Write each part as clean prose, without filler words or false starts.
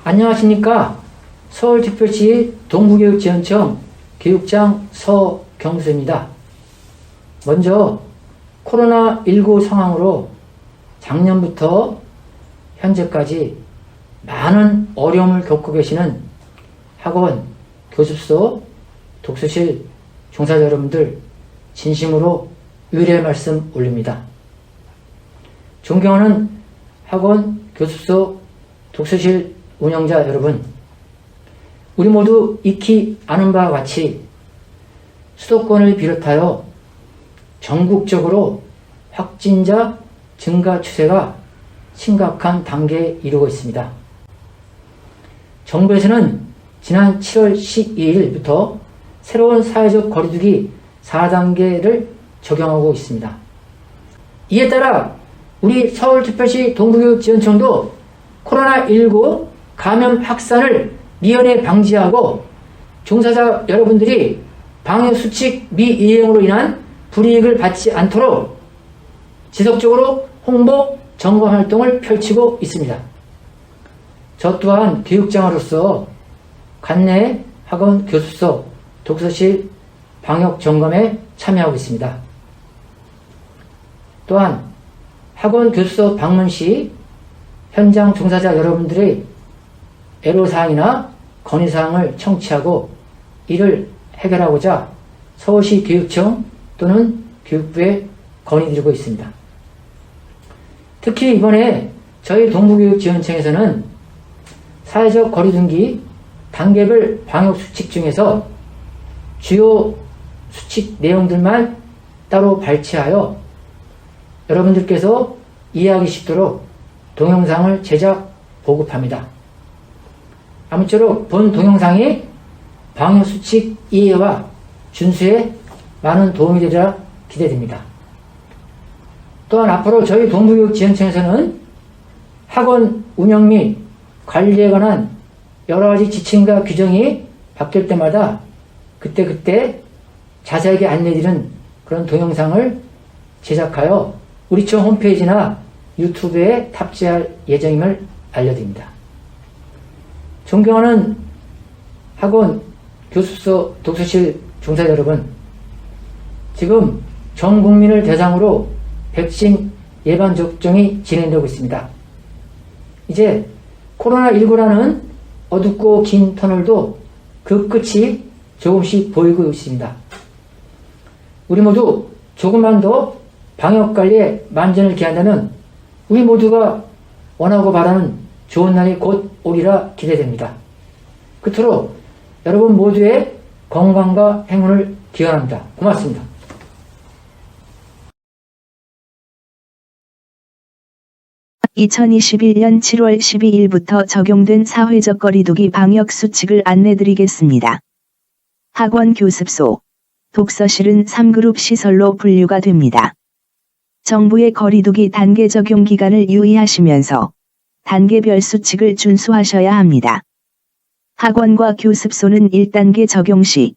안녕하십니까. 서울특별시 동부교육지원청 교육장 서경수입니다. 먼저 코로나19 상황으로 작년부터 현재까지 많은 어려움을 겪고 계시는 학원, 교습소, 독서실 종사자 여러분들 진심으로 위로의 말씀 올립니다. 존경하는 학원, 교습소, 독서실 운영자 여러분, 우리 모두 익히 아는 바와 같이 수도권을 비롯하여 전국적으로 확진자 증가 추세가 심각한 단계에 이르고 있습니다. 정부에서는 지난 7월 12일부터 새로운 사회적 거리두기 4단계를 적용하고 있습니다. 이에 따라 우리 서울특별시 동부교육지원청도 코로나19 감염 확산을 미연에 방지하고 종사자 여러분들이 방역수칙 미이행으로 인한 불이익을 받지 않도록 지속적으로 홍보, 점검 활동을 펼치고 있습니다. 저 또한 교육장으로서 관내 학원, 교습소, 독서실 방역 점검에 참여하고 있습니다. 또한 학원, 교습소 방문 시 현장 종사자 여러분들의 애로사항이나 건의사항을 청취하고 이를 해결하고자 서울시 교육청 또는 교육부에 건의드리고 있습니다. 특히 이번에 저희 동부교육지원청에서는 사회적 거리두기 단계별 방역수칙 중에서 주요 수칙 내용들만 따로 발췌하여 여러분들께서 이해하기 쉽도록 동영상을 제작, 보급합니다. 아무쪼록 본 동영상이 방역수칙 이해와 준수에 많은 도움이 되리라 기대됩니다. 또한 앞으로 저희 동부교육지원청에서는 학원 운영 및 관리에 관한 여러가지 지침과 규정이 바뀔 때마다 그때그때 자세하게 안내드리는 그런 동영상을 제작하여 우리청 홈페이지나 유튜브에 탑재할 예정임을 알려드립니다. 존경하는 학원, 교습소, 독서실 종사자 여러분, 지금 전 국민을 대상으로 백신 예방 접종이 진행되고 있습니다. 이제 코로나19라는 어둡고 긴 터널도 그 끝이 조금씩 보이고 있습니다. 우리 모두 조금만 더 방역관리에 만전을 기한다면 우리 모두가 원하고 바라는 좋은 날이 곧 오리라 기대됩니다. 끝으로 여러분 모두의 건강과 행운을 기원합니다. 고맙습니다. (2021년 7월 12일부터) 적용된 사회적 거리두기 방역 수칙을 안내드리겠습니다. 학원, 교습소, 독서실은 3그룹 시설로 분류가 됩니다. 정부의 거리두기 단계 적용 기간을 유의하시면서 단계별 수칙을 준수하셔야 합니다. 학원과 교습소는 1단계 적용 시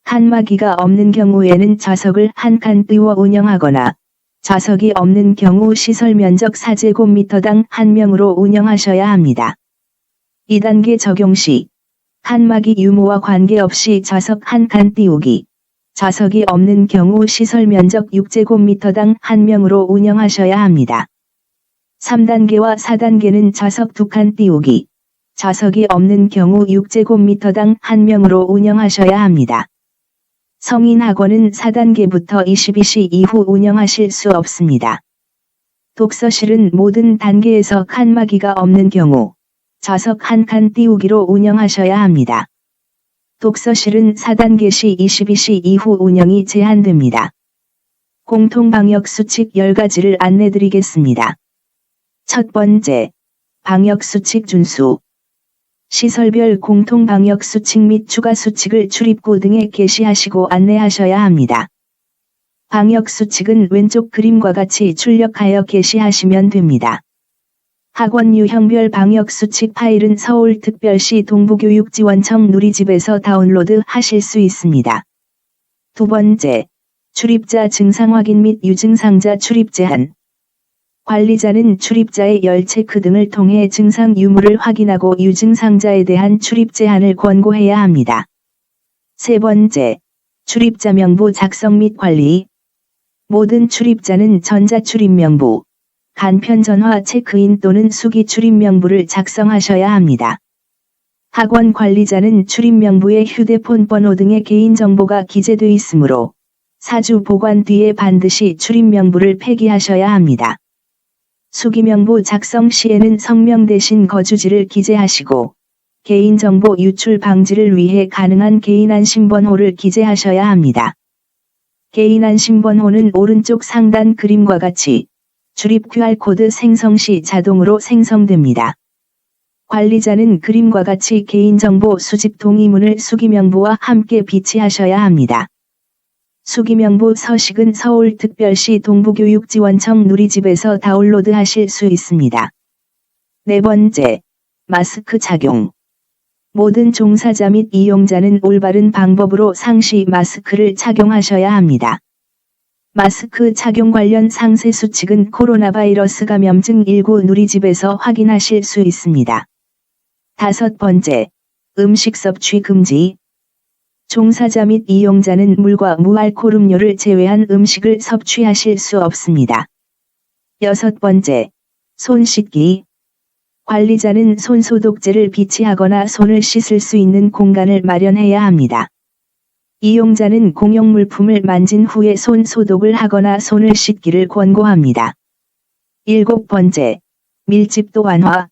칸막이가 없는 경우에는 좌석을 한 칸 띄워 운영하거나 좌석이 없는 경우 시설 면적 4제곱미터당 1명으로 운영하셔야 합니다. 2단계 적용 시 칸막이 유무와 관계없이 좌석 한 칸 띄우기, 좌석이 없는 경우 시설 면적 6제곱미터당 1명으로 운영하셔야 합니다. 3단계와 4단계는 좌석 2칸 띄우기, 좌석이 없는 경우 6제곱미터당 1명으로 운영하셔야 합니다. 성인 학원은 4단계부터 22시 이후 운영하실 수 없습니다. 독서실은 모든 단계에서 칸막이가 없는 경우 좌석 한 칸 띄우기로 운영하셔야 합니다. 독서실은 4단계 시 22시 이후 운영이 제한됩니다. 공통방역수칙 10가지를 안내드리겠습니다. 첫 번째, 방역수칙 준수. 시설별 공통방역수칙 및 추가수칙을 출입구 등에 게시하시고 안내하셔야 합니다. 방역수칙은 왼쪽 그림과 같이 출력하여 게시하시면 됩니다. 학원 유형별 방역수칙 파일은 서울특별시 동부교육지원청 누리집에서 다운로드 하실 수 있습니다. 두 번째, 출입자 증상 확인 및 유증상자 출입 제한. 관리자는 출입자의 열 체크 등을 통해 증상 유무를 확인하고 유증상자에 대한 출입 제한을 권고해야 합니다. 세 번째, 출입자 명부 작성 및 관리. 모든 출입자는 전자출입명부, 간편전화 체크인 또는 수기 출입명부를 작성하셔야 합니다. 학원 관리자는 출입명부에 휴대폰 번호 등의 개인정보가 기재돼 있으므로 4주 보관 뒤에 반드시 출입명부를 폐기하셔야 합니다. 수기명부 작성 시에는 성명 대신 거주지를 기재하시고 개인정보 유출 방지를 위해 가능한 개인안심번호를 기재하셔야 합니다. 개인안심번호는 오른쪽 상단 그림과 같이 출입 QR코드 생성 시 자동으로 생성됩니다. 관리자는 그림과 같이 개인정보 수집 동의문을 수기명부와 함께 비치하셔야 합니다. 수기명부 서식은 서울특별시 동부교육지원청 누리집에서 다운로드하실 수 있습니다. 네 번째, 마스크 착용. 모든 종사자 및 이용자는 올바른 방법으로 상시 마스크를 착용하셔야 합니다. 마스크 착용 관련 상세 수칙은 코로나 바이러스 감염증 19 누리집에서 확인하실 수 있습니다. 다섯 번째, 음식 섭취 금지. 종사자 및 이용자는 물과 무알코올 음료를 제외한 음식을 섭취하실 수 없습니다. 여섯 번째, 손 씻기. 관리자는 손소독제를 비치하거나 손을 씻을 수 있는 공간을 마련해야 합니다. 이용자는 공용 물품을 만진 후에 손 소독을 하거나 손을 씻기를 권고합니다. 일곱 번째, 밀집도 완화.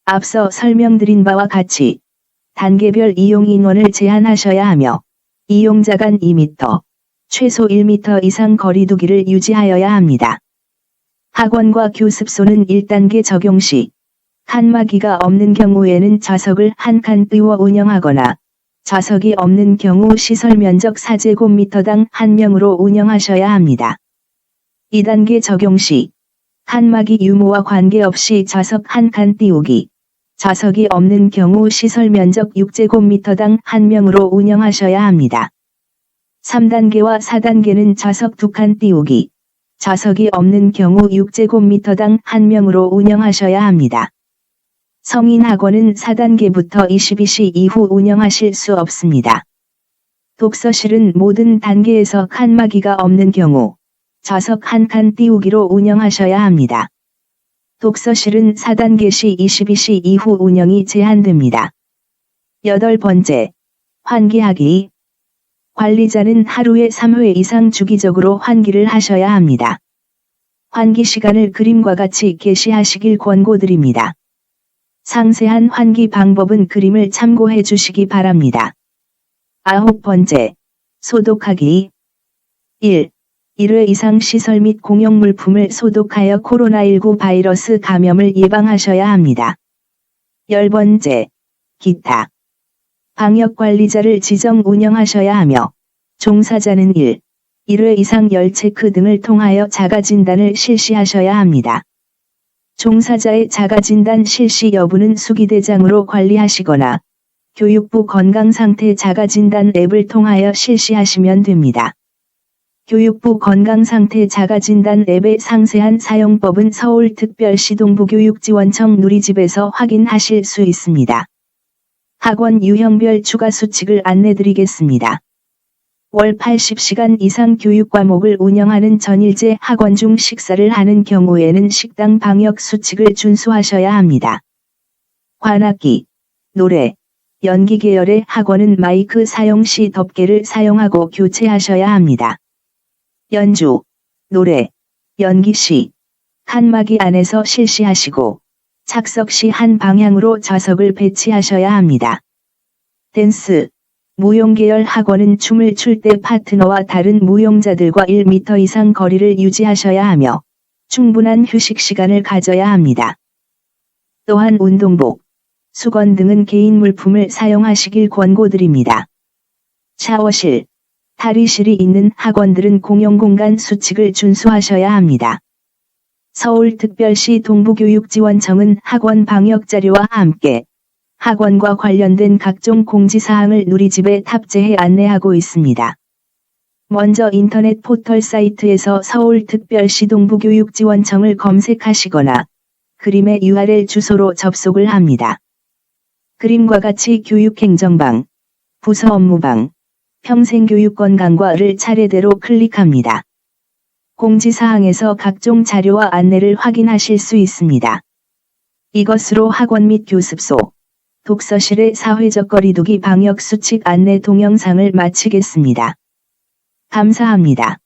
앞서 설명드린 바와 같이 단계별 이용 인원을 제한하셔야 하며 이용자 간 2m, 최소 1m 이상 거리 두기를 유지하여야 합니다. 학원과 교습소는 1단계 적용 시 칸막이가 없는 경우에는 좌석을 한 칸 띄워 운영하거나 좌석이 없는 경우 시설 면적 4제곱미터당 1명으로 운영하셔야 합니다. 2단계 적용 시 칸막이 유무와 관계없이 좌석 한 칸 띄우기, 좌석이 없는 경우 시설 면적 6제곱미터당 1명으로 운영하셔야 합니다. 3단계와 4단계는 좌석 2칸 띄우기, 좌석이 없는 경우 6제곱미터당 1명으로 운영하셔야 합니다. 성인 학원은 4단계부터 22시 이후 운영하실 수 없습니다. 독서실은 모든 단계에서 칸막이가 없는 경우 좌석 한 칸 띄우기로 운영하셔야 합니다. 독서실은 4단계 시 22시 이후 운영이 제한됩니다. 여덟 번째, 환기하기. 관리자는 하루에 3회 이상 주기적으로 환기를 하셔야 합니다. 환기 시간을 그림과 같이 게시하시길 권고드립니다. 상세한 환기 방법은 그림을 참고해 주시기 바랍니다. 아홉 번째, 소독하기. 1. 1회 이상 시설 및 공용 물품을 소독하여 코로나19 바이러스 감염을 예방하셔야 합니다. 10번째, 기타. 방역관리자를 지정 운영하셔야 하며 종사자는 1회 이상 열 체크 등을 통하여 자가진단을 실시하셔야 합니다. 종사자의 자가진단 실시 여부는 수기대장으로 관리하시거나 교육부 건강상태 자가진단 앱을 통하여 실시하시면 됩니다. 교육부 건강상태 자가진단 앱의 상세한 사용법은 서울특별시 동부교육지원청 누리집에서 확인하실 수 있습니다. 학원 유형별 추가 수칙을 안내드리겠습니다. 월 80시간 이상 교육 과목을 운영하는 전일제 학원 중 식사를 하는 경우에는 식당 방역 수칙을 준수하셔야 합니다. 관악기, 노래, 연기 계열의 학원은 마이크 사용 시 덮개를 사용하고 교체하셔야 합니다. 연주, 노래, 연기 시 칸막이 안에서 실시하시고 착석 시 한 방향으로 좌석을 배치하셔야 합니다. 댄스, 무용 계열 학원은 춤을 출 때 파트너와 다른 무용자들과 1m 이상 거리를 유지하셔야 하며 충분한 휴식 시간을 가져야 합니다. 또한 운동복, 수건 등은 개인 물품을 사용하시길 권고드립니다. 샤워실, 탈의실이 있는 학원들은 공용공간 수칙을 준수하셔야 합니다. 서울특별시 동부교육지원청은 학원 방역자료와 함께 학원과 관련된 각종 공지사항을 누리집에 탑재해 안내하고 있습니다. 먼저 인터넷 포털 사이트에서 서울특별시 동부교육지원청을 검색하시거나 그림의 URL 주소로 접속을 합니다. 그림과 같이 교육행정방, 부서 업무방, 평생교육건강과를 차례대로 클릭합니다. 공지사항에서 각종 자료와 안내를 확인하실 수 있습니다. 이것으로 학원 및 교습소, 독서실의 사회적 거리두기 방역 수칙 안내 동영상을 마치겠습니다. 감사합니다.